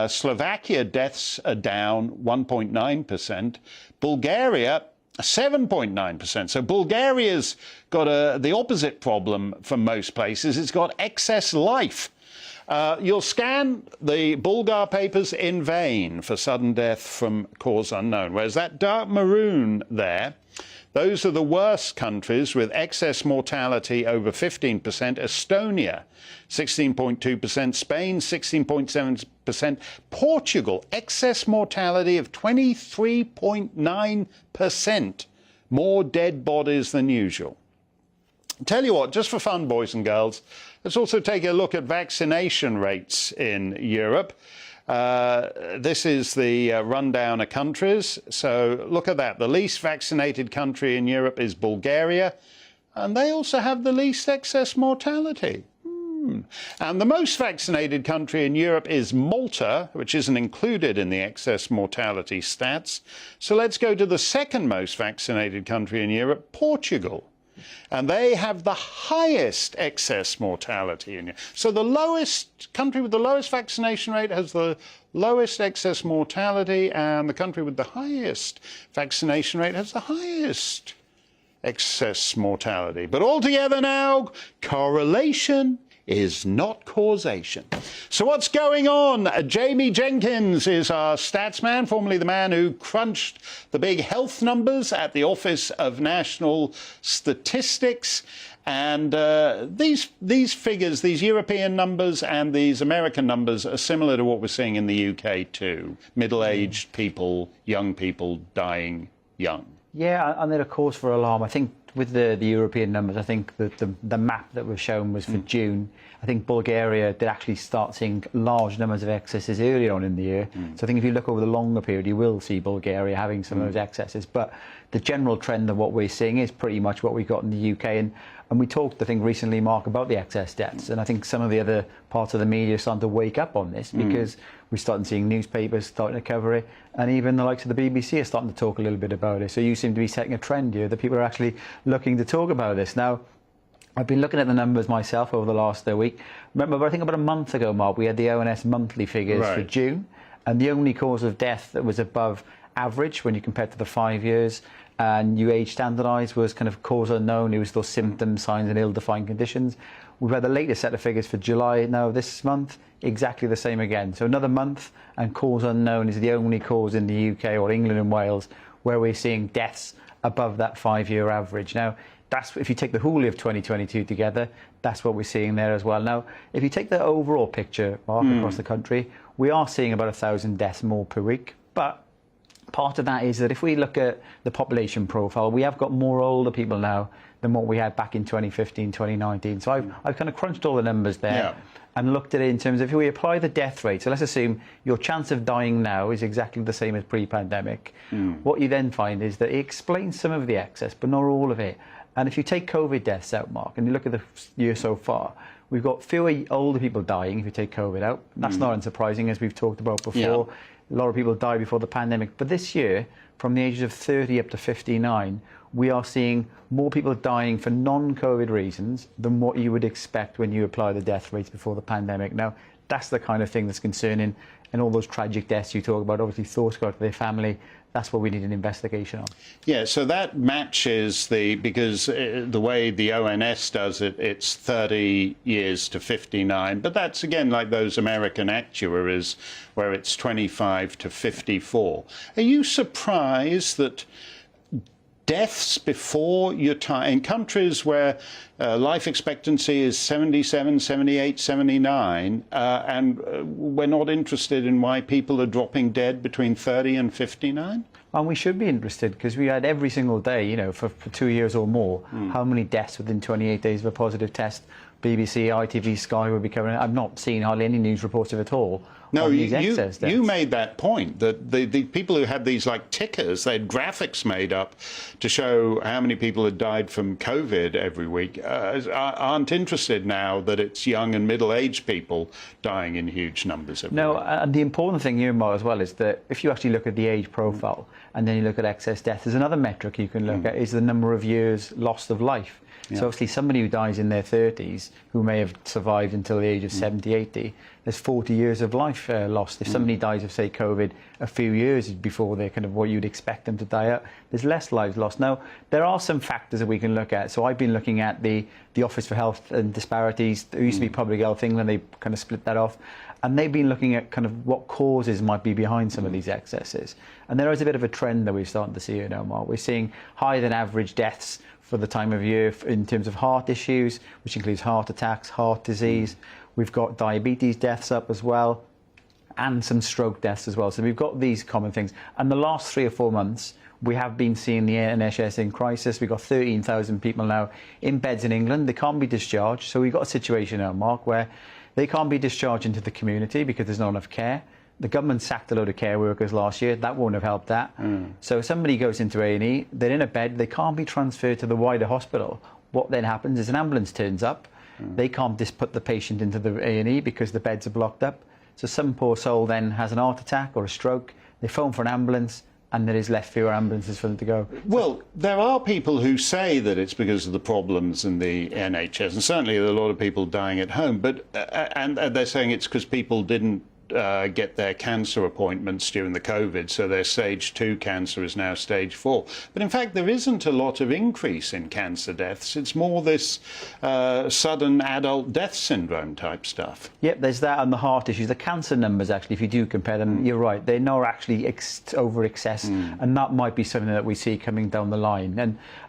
Slovakia deaths are down 1.9%. Bulgaria 7.9%. So Bulgaria's got the opposite problem from most places. It's got excess life. You'll scan the Bulgar papers in vain for sudden death from cause unknown, whereas that dark maroon there, those are the worst countries with excess mortality over 15%. Estonia, 16.2%. Spain, 16.7%. Portugal, excess mortality of 23.9%. More dead bodies than usual. Tell you what, just for fun, boys and girls, let's also take a look at vaccination rates in Europe. This is the rundown of countries. So look at that. The least vaccinated country in Europe is Bulgaria, and they also have the least excess mortality. And the most vaccinated country in Europe is Malta, which isn't included in the excess mortality stats. So let's go to the second most vaccinated country in Europe, Portugal. And they have the highest excess mortality in Europe. So the lowest country with the lowest vaccination rate has the lowest excess mortality, and the country with the highest vaccination rate has the highest excess mortality. But altogether now, correlation is not causation. So what's going on? Jamie Jenkins is our stats man, formerly the man who crunched the big health numbers at the Office of National Statistics. And these figures, these European numbers and these American numbers, are similar to what we're seeing in the UK too. Middle-aged people, young people dying young. Yeah, and they're a cause for alarm. I think with the European numbers, I think the map that was shown was for June. I think Bulgaria did actually start seeing large numbers of excesses earlier on in the year. So I think if you look over the longer period, you will see Bulgaria having some of those excesses. But the general trend of what we're seeing is pretty much what we got in the UK. And we talked, I think, recently, Mark, about the excess deaths. And I think some of the other parts of the media are starting to wake up on this because we're starting seeing newspapers starting to cover it. And even the likes of the BBC are starting to talk a little bit about it. So you seem to be setting a trend here that people are actually looking to talk about this. Now, I've been looking at the numbers myself over the last week. Remember, I think about a month ago, Mark, we had the ONS monthly figures for June. And the only cause of death that was above average when you compare to the 5 years and you age standardised was kind of cause unknown. It was those symptoms, signs and ill-defined conditions. We've had the latest set of figures for July now this month, exactly the same again. So another month and cause unknown is the only cause in the UK or England and Wales where we're seeing deaths above that 5-year average. Now, that's if you take the whole of 2022 together, that's what we're seeing there as well. Now, if you take the overall picture, Mark, across the country, we are seeing about 1,000 deaths more per week. But part of that is that if we look at the population profile, we have got more older people now than what we had back in 2015, 2019. So I've kind of crunched all the numbers there and looked at it in terms of if we apply the death rate. So let's assume your chance of dying now is exactly the same as pre-pandemic. What you then find is that it explains some of the excess, but not all of it. And if you take COVID deaths out, Mark, and you look at the year so far, we've got fewer older people dying if you take COVID out. That's not unsurprising, as we've talked about before. A lot of people died before the pandemic. But this year, from the ages of 30 up to 59, we are seeing more people dying for non-COVID reasons than what you would expect when you apply the death rates before the pandemic. Now, that's the kind of thing that's concerning. And all those tragic deaths you talk about, obviously thoughts go out to their family. That's what we need an investigation on. Yeah, so that matches because the way the ONS does it, it's 30 years to 59. But that's, again, like those American actuaries where it's 25 to 54. Are you surprised that deaths before your time in countries where life expectancy is 77, 78, 79, and we're not interested in why people are dropping dead between 30 and 59? And we should be interested because we had every single day, you know, for 2 years or more, how many deaths within 28 days of a positive test. BBC, ITV, Sky will be covering it. I've not seen hardly any news reports of it all. No, on these excess deaths. you made that point, that the people who had these like tickers, they had graphics made up to show how many people had died from COVID every week, aren't interested now that it's young and middle-aged people dying in huge numbers every week. And the important thing here, Mark, as well, is that if you actually look at the age profile and then you look at excess death, there's another metric you can look at, is the number of years lost of life. So obviously somebody who dies in their 30s, who may have survived until the age of 70, 80, there's 40 years of life lost. If somebody dies of, say, COVID a few years before they're kind of what you'd expect them to die out, there's less lives lost. Now, there are some factors that we can look at. So I've been looking at the Office for Health and Disparities. There used to be Public Health England, they kind of split that off. And they've been looking at kind of what causes might be behind some of these excesses. And there is a bit of a trend that we're starting to see here now, Mark. We're seeing higher than average deaths for the time of year in terms of heart issues, which includes heart attacks, heart disease. We've got diabetes deaths up as well, and some stroke deaths as well. So we've got these common things. And the last 3 or 4 months, we have been seeing the NHS in crisis. We've got 13,000 people now in beds in England. They can't be discharged. So we've got a situation now, Mark, where they can't be discharged into the community because there's not enough care. The government sacked a load of care workers last year. That won't have helped that. So if somebody goes into A&E, they're in a bed, they can't be transferred to the wider hospital. What then happens is an ambulance turns up. They can't just put the patient into the A&E because the beds are blocked up. So some poor soul then has an heart attack or a stroke. They phone for an ambulance, and there is left fewer ambulances for them to go. Well, there are people who say that it's because of the problems in the NHS, and certainly there are a lot of people dying at home, but and they're saying it's because people didn't get their cancer appointments during the COVID, so their stage 2 cancer is now stage 4. But in fact, there isn't a lot of increase in cancer deaths. It's more this sudden adult death syndrome type stuff. Yep, there's that and the heart issues. The cancer numbers, actually, if you do compare them, you're right, they're not actually over excess, and that might be something that we see coming down the line.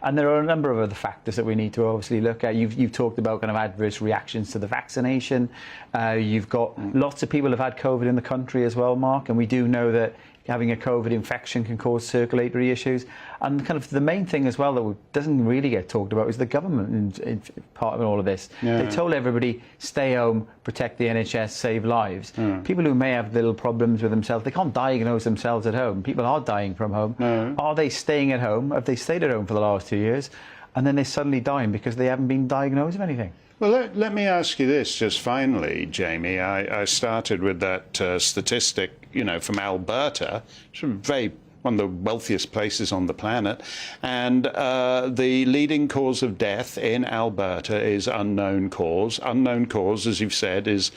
And there are a number of other factors that we need to obviously look at. You've talked about kind of adverse reactions to the vaccination. You've got lots of people have had COVID in the country as well, Mark, and we do know that having a COVID infection can cause circulatory issues. And kind of the main thing as well that doesn't really get talked about is the government in part of all of this. They told everybody, stay home, protect the NHS, save lives. People who may have little problems with themselves, they can't diagnose themselves at home. People are dying from home. Are they staying at home? Have they stayed at home for the last 2 years? And then they're suddenly dying because they haven't been diagnosed with anything. Well, let me ask you this just finally, Jamie. I started with that statistic, you know, from Alberta, which is one of the wealthiest places on the planet, and the leading cause of death in Alberta is unknown cause. Unknown cause, as you've said, is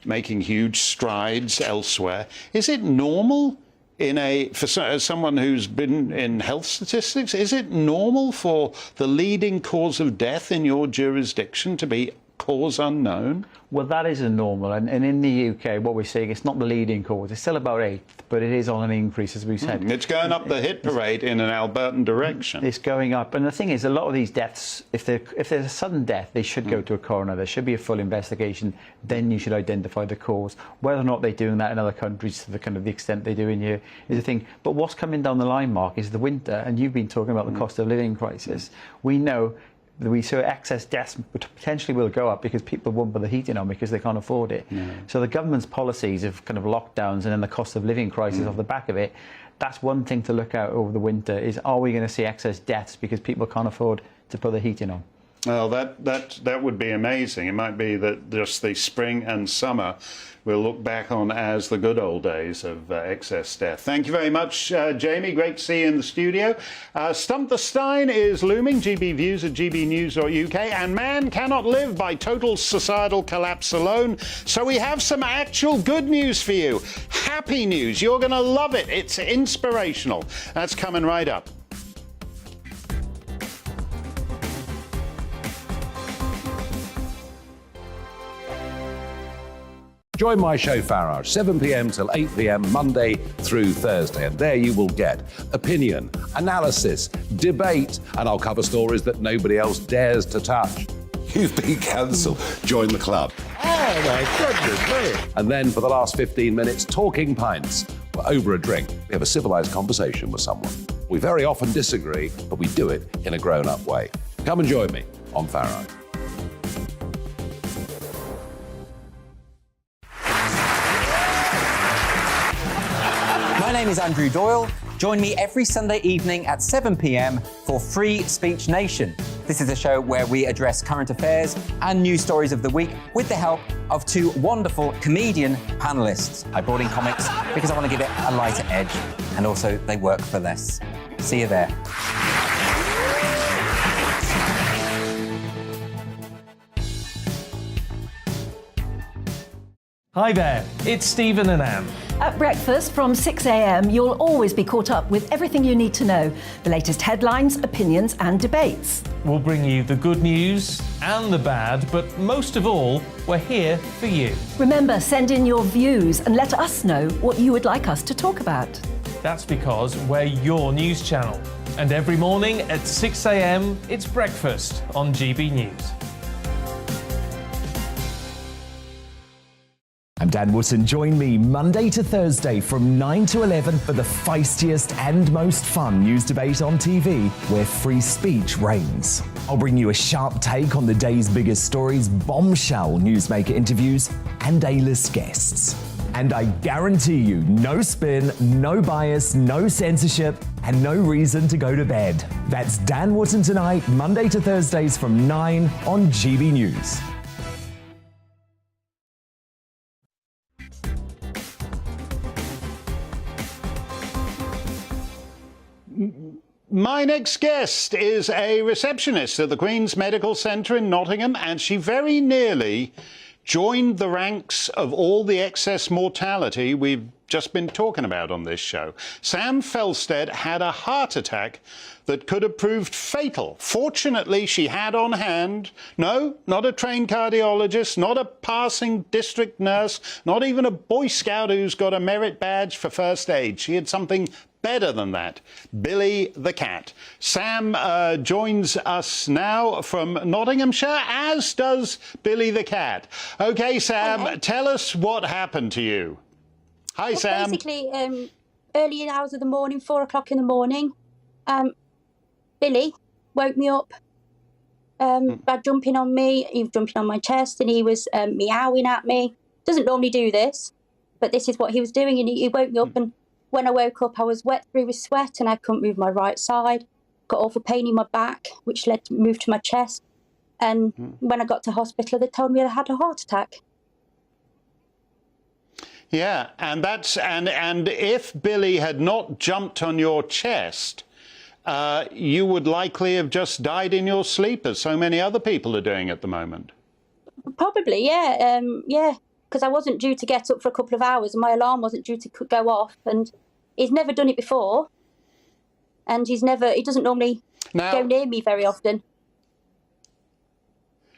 making huge strides elsewhere. Is it normal? For someone who's been in health statistics, is it normal for the leading cause of death in your jurisdiction to be cause unknown? Well, that isn't normal. And in the UK, what we're seeing, it's not the leading cause. It's still about 8th, but it is on an increase, as we said. It's going up the hit parade in an Albertan direction. It's going up. And the thing is, a lot of these deaths, if there's a sudden death, they should go to a coroner. There should be a full investigation. Then you should identify the cause. Whether or not they're doing that in other countries to the kind of the extent they do in here is the thing. But what's coming down the line, Mark, is the winter. And you've been talking about the cost of living crisis. We know we saw excess deaths potentially will go up because people won't put the heating on because they can't afford it. So the government's policies of kind of lockdowns and then the cost of living crisis off the back of it, that's one thing to look at over the winter is, are we going to see excess deaths because people can't afford to put the heating on? Well, that would be amazing. It might be that just the spring and summer we'll look back on as the good old days of excess death. Thank you very much, Jamie. Great to see you in the studio. Stump the Stein is looming. GB Views at gbnews.uk. And man cannot live by total societal collapse alone. So we have some actual good news for you. Happy news. You're going to love it. It's inspirational. That's coming right up. Join my show Farage, 7 p.m. till 8 p.m. Monday through Thursday, and there you will get opinion, analysis, debate, and I'll cover stories that nobody else dares to touch. You've been cancelled. Join the club. Oh my goodness me. And then for the last 15 minutes, talking pints. We're over a drink. We have a civilised conversation with someone. We very often disagree, but we do it in a grown-up way. Come and join me on Farage. My name is Andrew Doyle. Join me every Sunday evening at 7 p.m. for Free Speech Nation. This is a show where we address current affairs and news stories of the week with the help of two wonderful comedian panellists. I brought in comics because I want to give it a lighter edge, and also they work for less. See you there. Hi there, it's Stephen and Anne. At breakfast from 6 a.m, you'll always be caught up with everything you need to know, the latest headlines, opinions and debates. We'll bring you the good news and the bad, but most of all, we're here for you. Remember, send in your views and let us know what you would like us to talk about. That's because we're your news channel. And every morning at 6 a.m, it's breakfast on GB News. I'm Dan Wootton. Join me Monday to Thursday from 9 to 11 for the feistiest and most fun news debate on TV, where free speech reigns. I'll bring you a sharp take on the day's biggest stories, bombshell newsmaker interviews, and A-list guests. And I guarantee you, no spin, no bias, no censorship, and no reason to go to bed. That's Dan Wootton Tonight, Monday to Thursdays from 9 on GB News. My next guest is a receptionist at the Queen's Medical Centre in Nottingham, and she very nearly joined the ranks of all the excess mortality we've just been talking about on this show. Sam Felstead had a heart attack that could have proved fatal. Fortunately, she had on hand, no, not a trained cardiologist, not a passing district nurse, not even a Boy Scout who's got a merit badge for first aid. She had something better than that. Billy the cat. Sam joins us now from Nottinghamshire, as does Billy the cat. Okay, Sam, Hello. Tell us what happened to you. Hi, Well, Sam. Basically, early hours of the morning, 4 o'clock in the morning, Billy woke me up by jumping on me. He was jumping on my chest and he was meowing at me. Doesn't normally do this, but this is what he was doing. And he woke me up, and when I woke up, I was wet through with sweat and I couldn't move my right side. Got awful pain in my back, which moved to my chest. And when I got to hospital, they told me I had a heart attack. Yeah, and if Billy had not jumped on your chest, you would likely have just died in your sleep, as so many other people are doing at the moment. Probably, yeah. Because I wasn't due to get up for a couple of hours and my alarm wasn't due to go off. And he's never done it before. And he doesn't normally go near me very often.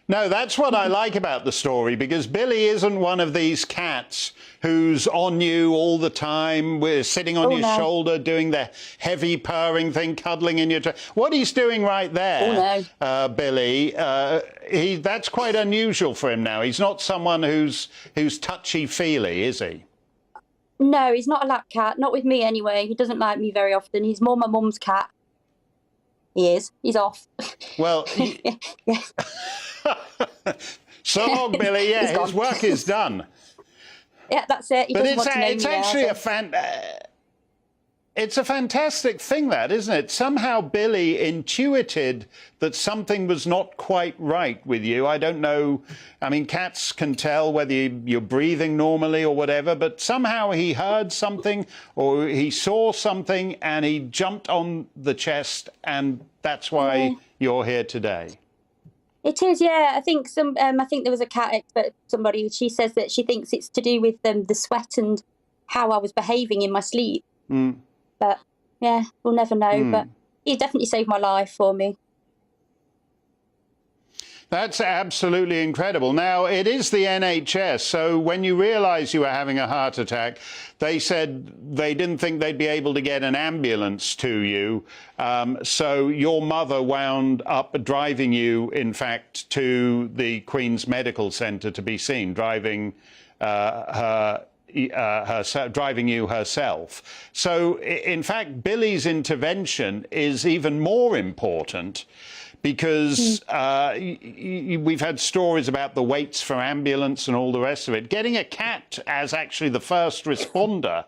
No, that's what I like about the story, because Billy isn't one of these cats who's on you all the time, sitting on your shoulder, doing the heavy purring thing, cuddling in your chest. What he's doing right there, Billy, that's quite unusual for him now. He's not someone who's touchy-feely, is he? No, he's not a lap cat. Not with me, anyway. He doesn't like me very often. He's more my mum's cat. He is. He's off. Well, so long, Billy. Yeah, his work is done. Yeah, that's it. He But doesn't want to know it's me actually now, it's a fantastic thing, that, isn't it? Somehow Billy intuited that something was not quite right with you. I don't know. I mean, cats can tell whether you're breathing normally or whatever, but somehow he heard something or he saw something and he jumped on the chest, and that's why you're here today. It is, yeah. I think I think there was a cat expert, somebody. She says that she thinks it's to do with the sweat and how I was behaving in my sleep. But yeah, we'll never know. But he definitely saved my life for me. That's absolutely incredible. Now, it is the NHS, so when you realised you were having a heart attack, they said they didn't think they'd be able to get an ambulance to you. So your mother wound up driving you, in fact, to the Queen's Medical Centre to be seen, driving driving you herself. So, in fact, Billy's intervention is even more important because we've had stories about the waits for ambulance and all the rest of it. Getting a cat as actually the first responder,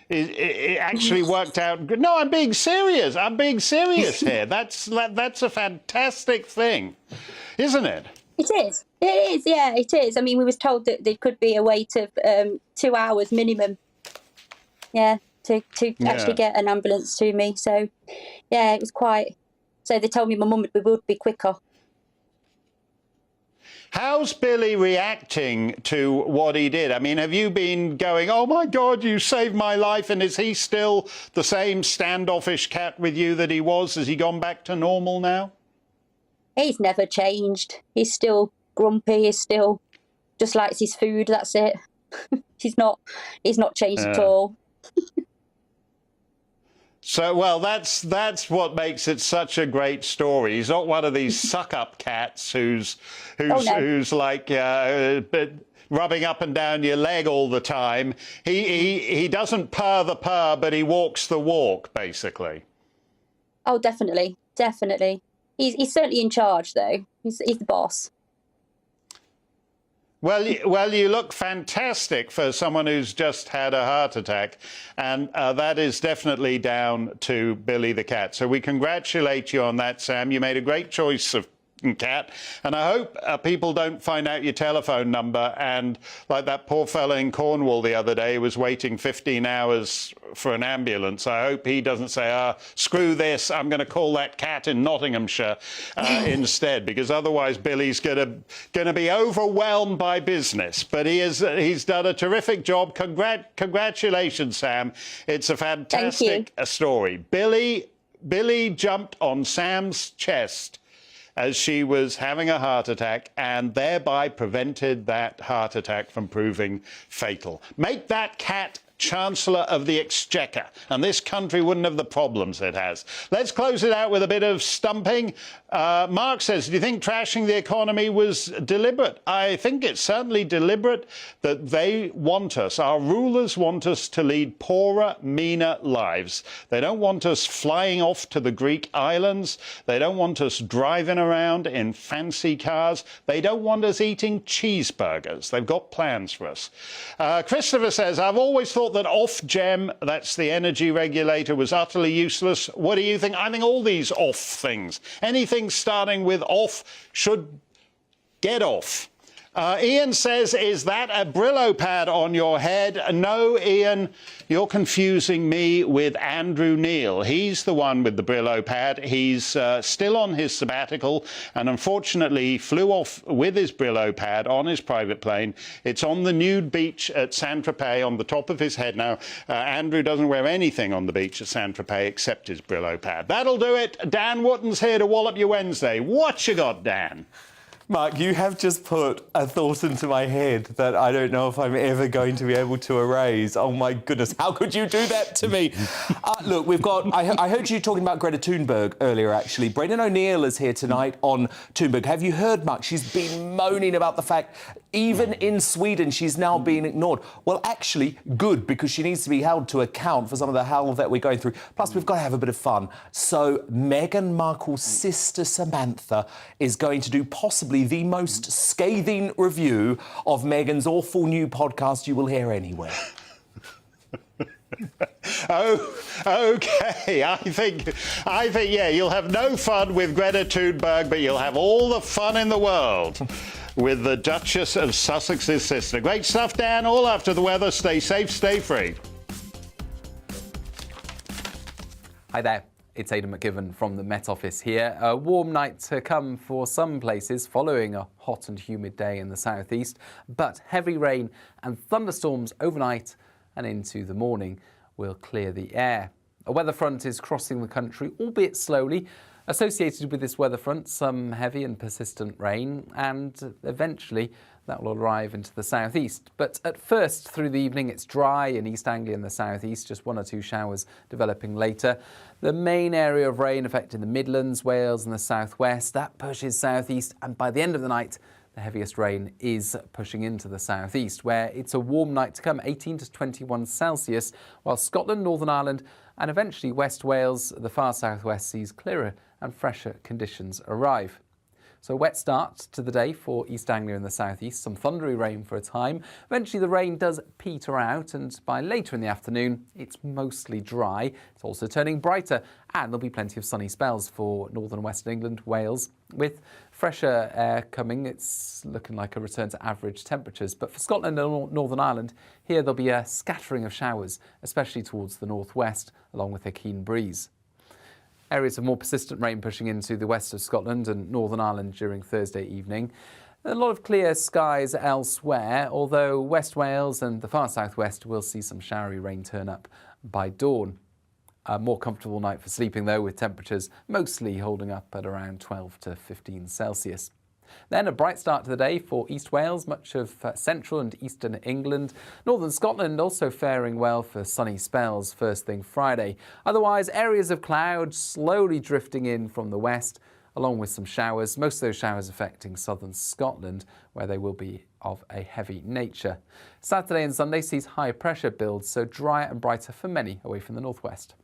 it actually worked out good. No, I'm being serious. I'm being serious here. That's a fantastic thing, isn't it? It is. It is, yeah, it is. I mean, we was told that there could be a wait of 2 hours minimum, to actually get an ambulance to me. So, yeah, it was quite... So they told me my mum would be quicker. How's Billy reacting to what he did? I mean, have you been going, oh, my God, you saved my life, and is he still the same standoffish cat with you that he was? Has he gone back to normal now? He's never changed. He's still grumpy. He's still just likes his food. That's it. He's not changed at all. So, well, that's what makes it such a great story. He's not one of these suck-up cats who's like rubbing up and down your leg all the time. He doesn't purr the purr, but he walks the walk, basically. Oh, definitely, definitely. He's certainly in charge, though. He's the boss. Well, you look fantastic for someone who's just had a heart attack, and that is definitely down to Billy the cat. So we congratulate you on that, Sam. You made a great choice of cat, and I hope people don't find out your telephone number, and like that poor fella in Cornwall the other day was waiting 15 hours for an ambulance. I hope he doesn't say, screw this, I'm going to call that cat in Nottinghamshire instead, because otherwise Billy's going to be overwhelmed by business. But he's done a terrific job. Congratulations, Sam. It's a fantastic story. Billy jumped on Sam's chest as she was having a heart attack and thereby prevented that heart attack from proving fatal. Make that cat Chancellor of the Exchequer, and this country wouldn't have the problems it has. Let's close it out with a bit of stumping. Mark says, do you think trashing the economy was deliberate? I think it's certainly deliberate that they want us, our rulers want us to lead poorer, meaner lives. They don't want us flying off to the Greek islands. They don't want us driving around in fancy cars. They don't want us eating cheeseburgers. They've got plans for us. Christopher says, I've always thought that Ofgem, that's the energy regulator, was utterly useless. What do you think? I think all these off things, anything starting with off should get off. Ian says, is that a Brillo pad on your head? No, Ian, you're confusing me with Andrew Neil. He's the one with the Brillo pad. He's still on his sabbatical, and unfortunately he flew off with his Brillo pad on his private plane. It's on the nude beach at Saint-Tropez on the top of his head now. Andrew doesn't wear anything on the beach at Saint-Tropez except his Brillo pad. That'll do it. Dan Wootton's here to wallop you Wednesday. What you got, Dan? Mark, you have just put a thought into my head that I don't know if I'm ever going to be able to erase. Oh, my goodness, how could you do that to me? Look, we've got... I heard you talking about Greta Thunberg earlier, actually. Brendan O'Neill is here tonight on Thunberg. Have you heard much? She's been moaning about the fact even in Sweden she's now being ignored. Well, actually, good, because she needs to be held to account for some of the hell that we're going through. Plus, we've got to have a bit of fun. So Meghan Markle's sister Samantha is going to do possibly the most scathing review of Meghan's awful new podcast you will hear anywhere. Oh, OK. I think, yeah, you'll have no fun with Greta Thunberg, but you'll have all the fun in the world with the Duchess of Sussex's sister. Great stuff, Dan. All after the weather. Stay safe, stay free. Hi there. It's Aidan McGivern from the Met Office here. A warm night to come for some places following a hot and humid day in the southeast, but heavy rain and thunderstorms overnight and into the morning will clear the air. A weather front is crossing the country, albeit slowly. Associated with this weather front, some heavy and persistent rain, and eventually that will arrive into the southeast. But at first, through the evening, it's dry in East Anglia and the southeast, just 1 or 2 showers developing later. The main area of rain affecting the Midlands, Wales and the southwest, that pushes southeast, and by the end of the night, the heaviest rain is pushing into the southeast, where it's a warm night to come, 18 to 21 Celsius, while Scotland, Northern Ireland and eventually West Wales, the far southwest, sees clearer and fresher conditions arrive. So a wet start to the day for East Anglia and the southeast, some thundery rain for a time. Eventually the rain does peter out, and by later in the afternoon it's mostly dry. It's also turning brighter, and there'll be plenty of sunny spells for northern and western England, Wales. With fresher air coming, it's looking like a return to average temperatures. But for Scotland and Northern Ireland, here there'll be a scattering of showers, especially towards the northwest, along with a keen breeze. Areas of more persistent rain pushing into the west of Scotland and Northern Ireland during Thursday evening. A lot of clear skies elsewhere, although West Wales and the far southwest will see some showery rain turn up by dawn. A more comfortable night for sleeping though, with temperatures mostly holding up at around 12 to 15 Celsius. Then a bright start to the day for East Wales, much of central and eastern England. Northern Scotland also faring well for sunny spells first thing Friday. Otherwise, areas of cloud slowly drifting in from the west, along with some showers. Most of those showers affecting southern Scotland, where they will be of a heavy nature. Saturday and Sunday sees high pressure build, so drier and brighter for many away from the northwest.